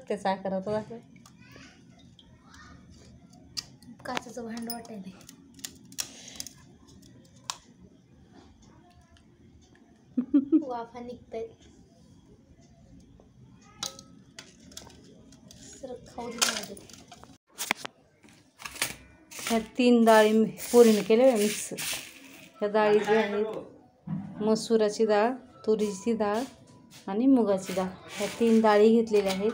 त्याचा आकार होता दाखव. काचेचं भांड वाटायला. वाफा निघतायत. सर खाऊ दे. ह्या 3 डाळी पोरीने केल्या मिक्स. ह्या डाळी ज्या आहेत मसुराची डाळ, तुरीची डाळ आणि मुगाची डाळ, ह्या 3 डाळी घेतलेल्या आहेत.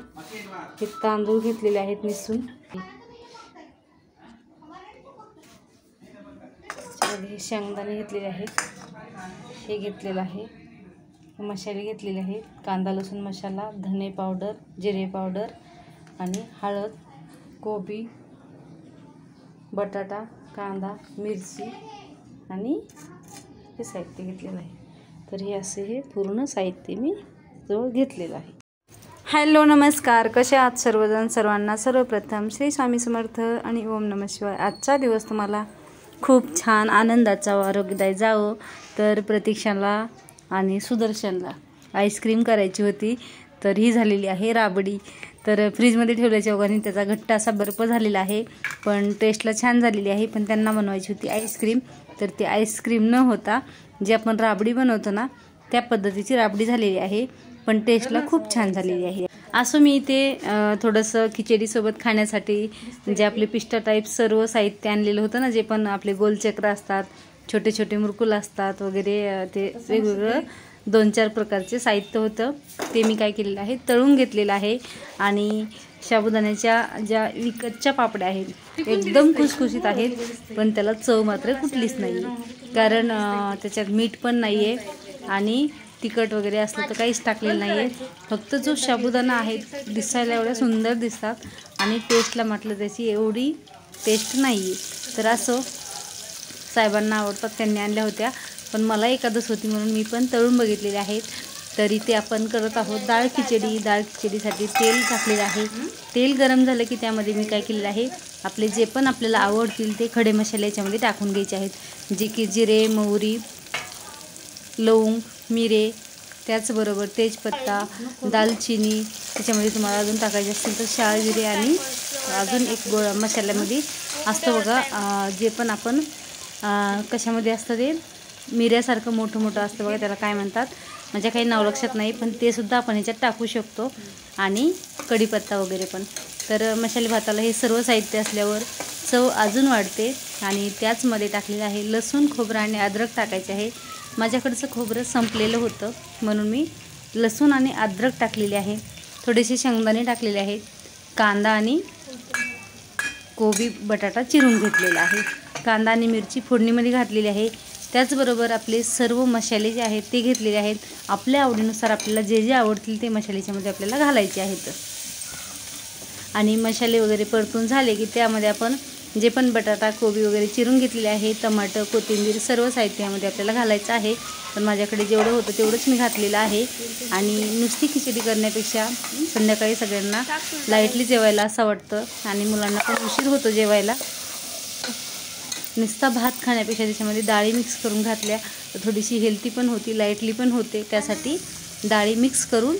हे तांदूळ घेतलेले आहेत निसून. हे शेंगदाणे घेतलेले आहेत. हे घेतलेलं आहे. मसाले घेतलेले आहेत. कांदा लसूण मसाला, धने पावडर, जिरे पावडर आणि हळद, कोबी, बटाटा, कांदा, मिरची आणि हे साहित्य घेतलेलं आहे. तर हे असे हे पूर्ण साहित्य मी जवळ घेतलेलं आहे. हॅलो नमस्कार, कसे आहात सर्वजण. सर्वांना सर्वप्रथम श्री स्वामी समर्थ आणि ओम नमः शिवाय. आजचा दिवस तुम्हाला खूप छान आनंदाचा व आरोग्यदायी जावो. तर प्रतीक्षाला आणि सुदर्शनला आईस्क्रीम करायची होती, तर ही झालेली आहे राबडी. तर फ्रीजमध्ये ठेवल्याच्या ओघाने त्याचा घट्ट असा बर्फ झालेला आहे, पण टेस्टला छान झालेली आहे. पण त्यांना बनवायची होती आईस्क्रीम, तर ती आईस्क्रीम न होता जे आपण राबडी बनवतो ना त्या पद्धतीची राबडी झालेली आहे, पण टेस्टला खूप छान झालेली आहे. असं मी इथे थोडंसं खिचडीसोबत खाण्यासाठी जे आपले पिस्ता टाईप सर्व साहित्य आणलेलं होतं ना, जे पण आपले गोलचक्र असतात, छोटे छोटे मुरकुल असतात वगैरे, ते वेगवेगळं 2-4 प्रकारचे साहित्य होतं. ते मी काय केलेलं आहे, तळून घेतलेलं आहे. आणि साबुदाण्याच्या ज्या विकतच्या पापड्या आहेत एकदम खुसखुशीत आहेत, पण त्याला चव मात्र कुठलीच नाही आहे. कारण त्याच्यात मीठ पण नाही आहे आणि तिखट वगैरे असलं तर काहीच टाकलेलं नाही आहे. फक्त जो साबुदाणा आहे दिसायला एवढ्या सुंदर दिसतात आणि टेस्टला म्हटलं त्याची एवढी टेस्ट नाही आहे. तर असं साहेबांना आवडतात, त्यांनी आणल्या होत्या, पण मला एकादश होती म्हणून मी पण तळून बघितलेले आहेत. तर इथे आपण करत आहोत डाळ खिचडी. डाळ खिचडीसाठी तेल टाकलेलं आहे. तेल गरम झालं की त्यामध्ये मी काय केलेलं आहे, आपले जे पण आपल्याला आवडतील ते खडे मसाले याच्यामध्ये टाकून घ्यायचे आहेत, जे की जिरे, मोहरी, लवंग, मिरे, त्याचबरोबर तेजपत्ता, दालचिनी, त्याच्यामध्ये तुम्हाला अजून टाकायचे असतील तर शाळजिरे आणि अजून एक मसाल्यामध्ये असतं बघा, जे पण आपण कशामध्ये असतं ते मिऱ्यासारखं मोठं मोठं असतं बघा, त्याला काय म्हणतात म्हणजे काही नाव लक्षात नाही, पण ते सुद्धा आपण ह्याच्यात टाकू शकतो. आणि कढीपत्ता वगैरे पण. तर मसाले भाताला हे सर्व साहित्य असल्यावर चव अजून वाढते. आणि त्याचमध्ये टाकलेलं आहे लसूण, खोबरं आणि अद्रक टाकायचे आहे. माझ्याकडचं खोबरं संपलेलं होतं म्हणून मी लसूण आणि अद्रक टाकलेले आहे. थोडेसे शेंगदाणे टाकलेले आहेत. कांदा आणि कोबी, बटाटा चिरून घेतलेला आहे. कांदा आणि मिरची फोडणीमध्ये घातलेली आहे. त्याचबरोबर आपले सर्व मसाले जे आहेत ते घेतलेले आहेत. आपल्या आवडीनुसार आपल्याला जे जे आवडतील ते मसाल्याच्यामध्ये आपल्याला घालायचे आहेत. आणि मसाले वगैरे परतून झाले की त्यामध्ये आपण जे पण बटाटा, कोबी वगैरे चिरून घेतलेले आहे, टमाटर, कोथिंबीर सर्व साहित्यामध्ये आपल्याला घालायचं आहे. पण माझ्याकडे जेवढं होतं तेवढंच मी घातलेलं आहे. आणि नुसती खिचडी करण्यापेक्षा संध्याकाळी सगळ्यांना लाईटली जेवायला असं वाटतं आणि मुलांना पण उशीर होतो जेवायला. नुसता भात खाण्यापेक्षा त्याच्यामध्ये डाळी मिक्स करून घातल्या तर थोडीशी हेल्दी पण होती, लाईटली पण होते. त्यासाठी डाळी मिक्स करून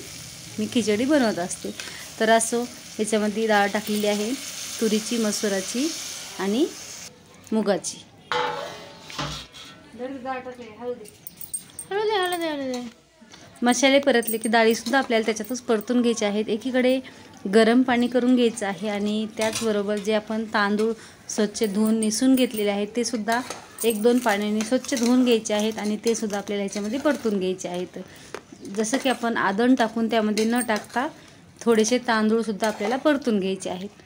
मी खिचडी बनवत असते. तर असं याच्यामध्ये डाळ टाकलेली आहे, तुरीची, मसुराची आणि मुगाची. मसाले परतले की डाळीसुद्धा आपल्याला त्याच्यातच परतून घ्यायचे आहेत. एकीकडे गरम पाणी करून घ्यायचं आहे आणि त्याचबरोबर जे आपण तांदूळ स्वच्छ धुवून निसून घेतलेले आहेत ते सुद्धा 1-2 पाण्याने स्वच्छ धुवून घ्यायचे आहेत आणि ते सुद्धा आपल्याला ह्याच्यामध्ये परतून घ्यायचे आहेत. जसं की आपण आदण टाकून त्यामध्ये न टाकता थोडेसे तांदूळसुद्धा आपल्याला परतून घ्यायचे आहेत.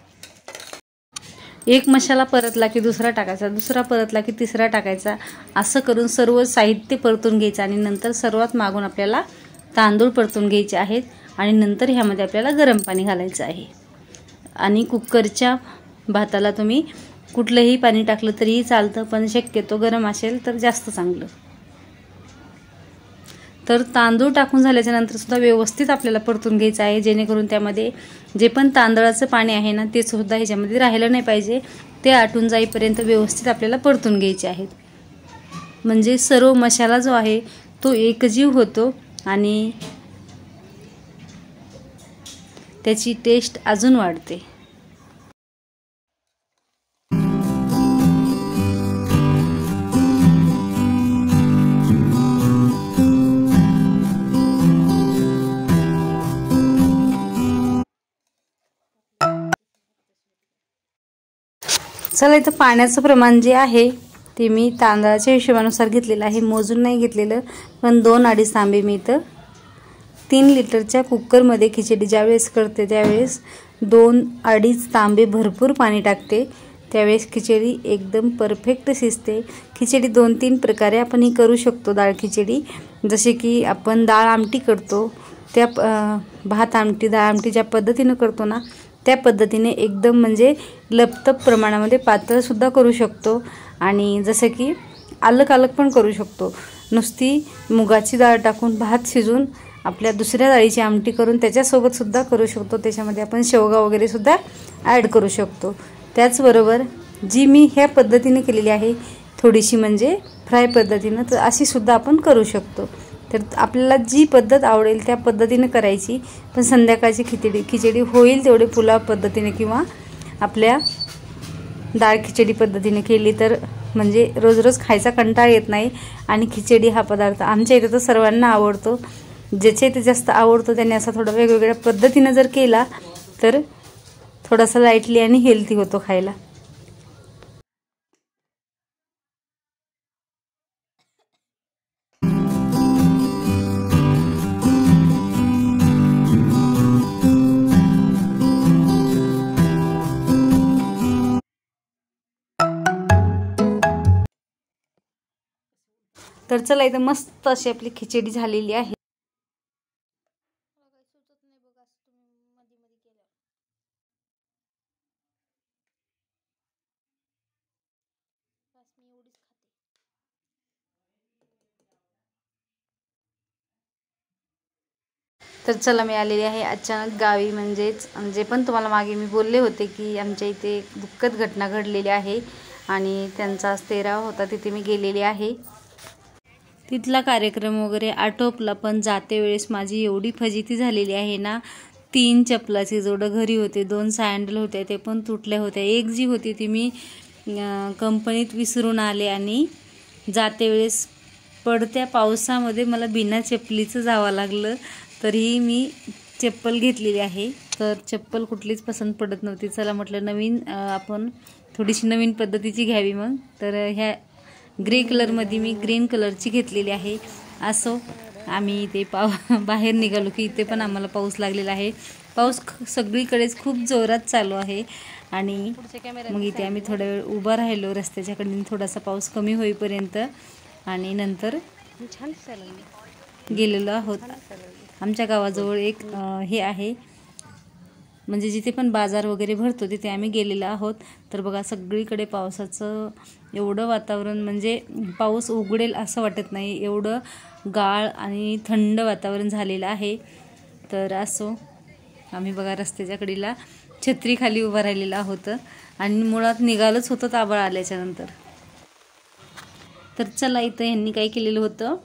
एक मसाला परतला की दुसरा टाकायचा, दुसरा परतला की तिसरा टाकायचा, असं करून सर्व साहित्य परतून घ्यायचं. आणि नंतर सर्वात मागून आपल्याला तांदूळ परतून घ्यायचे आहेत आणि नंतर ह्यामध्ये आपल्याला गरम पाणी घालायचं आहे. आणि कुकरच्या भाताला तुम्ही कुठलंही पाणी टाकलं तरीही चालतं, पण शक्यतो गरम असेल तर जास्त चांगलं. तर तांदूळ टाकून झाल्याच्या नंतर सुद्धा व्यवस्थित आपल्याला परतून घ्यायचं आहे, जेणेकरून त्यामध्ये जे पण तांदळाचं पाणी आहे ना ते सुद्धा ह्याच्यामध्ये राहिलं नाही पाहिजे. ते आटून जाईपर्यंत व्यवस्थित आपल्याला परतून घ्यायचे आहेत. म्हणजे सर्व मसाला जो आहे तो एकजीव होतो आणि त्याची टेस्ट अजून वाढते. चला, इथं पाण्याचं प्रमाण जे आहे ते मी तांदळाच्या हिशोबानुसार घेतलेलं आहे, मोजून नाही घेतलेलं. पण 2-2.5 तांबे मी इथं 3 लिटरच्या कुकरमध्ये खिचडी ज्यावेळेस करते त्यावेळेस 2-2.5 तांबे भरपूर पाणी टाकते. त्यावेळेस खिचडी एकदम परफेक्ट शिजते. खिचडी 2-3 प्रकारे आपण ही करू शकतो. डाळ खिचडी जसे की आपण डाळ आमटी करतो त्या भात आमटी डाळ आमटी ज्या पद्धतीने करतो ना त्या पद्धतीने एकदम म्हणजे लपतप प्रमाणामध्ये पातळसुद्धा करू शकतो. आणि जसं की अलग पण करू शकतो. नुसती मुगाची डाळ टाकून भात शिजून आपल्या दुसऱ्या डाळीची आमटी करून त्याच्यासोबतसुद्धा करू शकतो. त्याच्यामध्ये आपण शेवगा वगैरेसुद्धा ॲड करू शकतो. त्याचबरोबर जी मी ह्या पद्धतीने केलेली आहे थोडीशी म्हणजे फ्राय पद्धतीनं, तर अशीसुद्धा आपण करू शकतो. तर आपल्याला जी पद्धत आवडेल त्या पद्धतीने करायची. पण संध्याकाळची खिचडी होईल तेवढे पुलाव पद्धतीने किंवा आपल्या डाळ खिचडी पद्धतीने केली तर म्हणजे रोज खायचा कंटाळा येत नाही. आणि खिचडी हा पदार्थ आमच्या इथं तर सर्वांना आवडतो. ज्याच्या इथे जास्त आवडतो त्याने असा थोडा वेगवेगळ्या पद्धतीने जर केला तर थोडासा लाईटली आणि हेल्थी होतो खायला. तर चला, इथं मस्त अशी आपली खिचडी झालेली आहे. तर चला, मी आलेली आहे अचानक गावी. म्हणजेच जे पण तुम्हाला मागे मी बोलले होते की आमच्या इथे एक दुःखद घटना घडलेली आहे आणि त्यांचा 13 होता. तिथे मी गेलेली आहे. तिथला कार्यक्रम वगैरे आटोपला, पण जाते वेळेस माझी एवढी फजिती झालेली आहे ना. 3 चपलाचे जोडं घरी होते, 2 सँडल होत्या ते पण तुटल्या होत्या. एक जी होती ती मी कंपनीत विसरून आले आणि जाते वेळेस पडत्या पावसामध्ये मला बिना चपलीचं जावं लागलं. तरीही मी चप्पल घेतलेली आहे. तर चप्पल कुठलीच पसंत पडत नव्हती. चला म्हटलं नवीन आपण थोडीशी नवीन पद्धतीची घ्यावी. मग तर ह्या ग्रे कलरमध्ये मी ग्रीन कलरची घेतलेली आहे. असो, आम्ही इथे बाहेर निघालो की इथे पण आम्हाला पाऊस लागलेला आहे. पाऊस सगळीकडेच खूप जोरात चालू आहे. आणि मग इथे आम्ही थोडा वेळ उभा राहिलो रस्त्याच्या कडेने थोडासा पाऊस कमी होईपर्यंत. आणि नंतर गेलेलो आहोत. आमच्या गावाजवळ एक हे आहे म्हणजे जिथे पण बाजार वगैरे भरतो तिथे आम्ही गेलेलो आहोत. तर बघा सगळीकडे पावसाचं एवढं वातावरण म्हणजे पाऊस उघडेल असं वाटत नाही, एवढं गाळ आणि थंड वातावरण झालेलं आहे. तर असो, आम्ही बघा रस्त्याच्या कडेला छत्री खाली उभं राहिलेलं आहोत आणि मुळात निघालंच होतं आभाळ आल्याच्यानंतर. तर चला, इथं यांनी काय केलेलं होतं,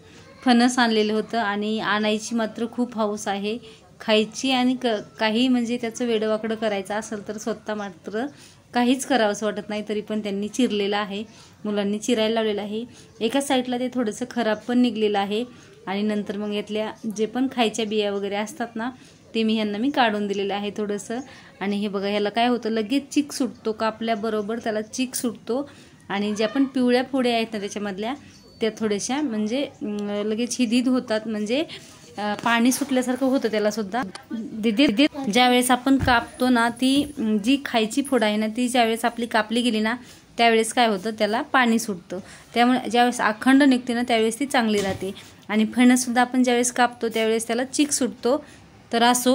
फणस आणलेलं होतं आणि आणायची मात्र खूप हौस आहे खायची. आणि काही म्हणजे त्याचं वेडवाकडं करायचं असेल तर स्वतः मात्र काहीच करावं असं वाटत नाही. तरी पण त्यांनी चिरलेलं आहे, मुलांनी चिरायला लावलेलं आहे. एका साईडला ते थोडंसं खराब पण निघलेलं आहे. आणि नंतर मग यातल्या जे पण खायच्या बिया वगैरे असतात ना ते मी काढून दिलेलं आहे थोडंसं. आणि हे बघा, ह्याला काय होतं लगेच चीक सुटतो, कापल्याबरोबर त्याला चीक सुटतो. आणि ज्या पण पिवळ्या फोड्या आहेत ना त्याच्यामधल्या त्या थोड्याशा म्हणजे लगेच हिदीद होतात, म्हणजे पाणी सुटल्यासारखं होतं त्यालासुद्धा. ज्यावेळेस आपण कापतो ना ती जी खायची फोड आहे ना ती ज्यावेळेस आपली कापली गेली ना त्यावेळेस काय होतं, त्याला पाणी सुटतं. त्यामुळे ज्यावेळेस अखंड निघते ना त्यावेळेस ती चांगली राहते. आणि फणससुद्धा आपण ज्यावेळेस कापतो त्यावेळेस त्याला चीक सुटतो. तर असो.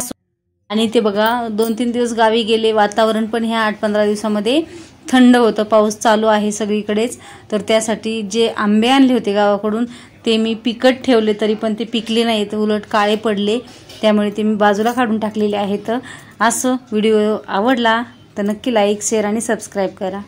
आणि ते बघा 2-3 दिवस गावी गेले, वातावरण पण ह्या 8-15 दिवसामध्ये थंड होतं, पाऊस चालू आहे सगळीकडेच. तर त्यासाठी जे आंबे आणले होते गावाकडून ते मी पिकट ठेवले तरी पण ते पिकले नाहीत, उलट काळे पडले. त्यामुळे ते मी बाजूला काढून टाकलेले आहेत. असं व्हिडिओ आवडला तर नक्की लाईक, शेअर आणि सबस्क्राईब करा.